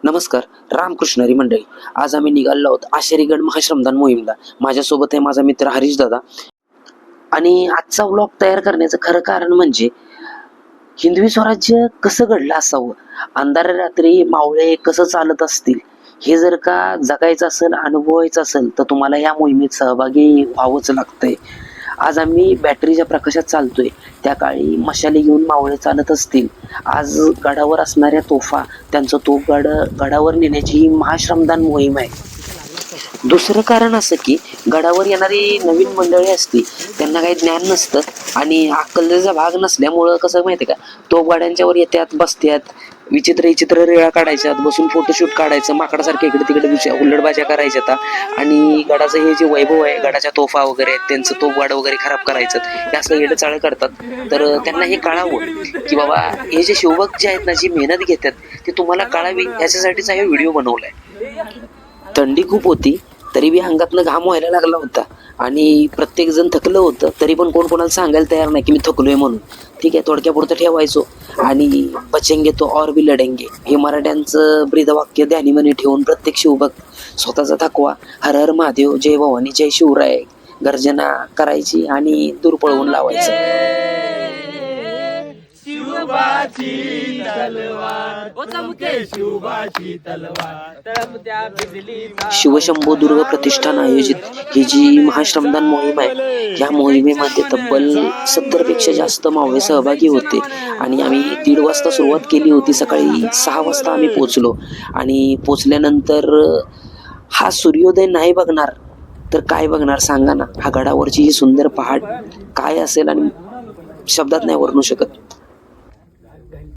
नमस्कार. रामकृष्ण मंडळी. आज आम्ही निघालो आहोत आशेरीगड महाश्रमदान मोहीमला. माझ्यासोबत आहे माझा मित्र हरीश दादा. आणि आजचा व्लॉग तयार करण्याचं खरं कारण म्हणजे हिंदवी स्वराज्य कसं घडलं असावं, अंधार रात्री मावळे कसं चालत असतील, हे जर का जगायचं असेल, अनुभवायचं असेल तर तुम्हाला या मोहिमेत सहभागी व्हावंच लागतंय. आज आम्ही बॅटरीच्या प्रकाशात चालतोय. त्या काळी मशाली घेऊन मावळे चालत असतील. आज गडावर असणाऱ्या तोफा, त्यांचं गडावर नेण्याची ही महाश्रमदान मोहीम आहे. दुसरं कारण असं की गडावर येणारी नवीन मंडळी असती, त्यांना काही ज्ञान नसतं आणि अक्कलेचा भाग नसल्यामुळं कसं माहिती का, तोफगाड्यांच्यावर येतात, बसतात, विचित्र रेळा काढायच्यात, बसून फोटोशूट काढायचं, माकडासारखे इकडे तिकडे हुल्लडबाज्या करायच्या आणि गडाचं हे जे वैभव आहे, गडाच्या तोफा वगैरे त्यांचं तोफगाड वगैरे खराब करायचं, हे असं येडचाळ करतात. तर त्यांना हे कळावं की बाबा हे जे शिवभक्त जे आहेत ना, जी मेहनत घेतात ते तुम्हाला कळावी, याच्यासाठीचा हे व्हिडिओ बनवलाय. थंडी खूप होती, तरी बी अंगातनं घाम व्हायला लागला होता आणि प्रत्येक जण थकलं होतं, तरी पण कोण कोणाला सांगायला तयार नाही की मी थकलोय म्हणून. ठीक आहे, थोडक्यापुरतं ठेवायचो. आणि बचेंगे तो और भी लढेंगे हे मराठ्यांचं ब्रीदवाक्य ध्यानीमनी ठेवून प्रत्येक शिवभक्त स्वतःचा थकवा हर हर महादेव, जय भवानी, जय शिवराय गर्जना करायची आणि दूर पळवून लावायचं. शिवशंभो दुर्ग प्रतिष्ठान आयोजित ही जी महाश्रमदान मोहीम आहे, या मोहिमेमध्ये तब्बल 70 पेक्षा जास्त मावळे सहभागी होते. आणि आम्ही 1:30 वाजता सुरुवात केली होती. सकाळी 6 वाजता आम्ही पोचलो. आणि पोचल्यानंतर हा सूर्योदय नाही बघणार तर काय बघणार सांगा ना. हा गडावरची ही सुंदर पहाट काय असेल आणि शब्दात नाही वर्णू शकत.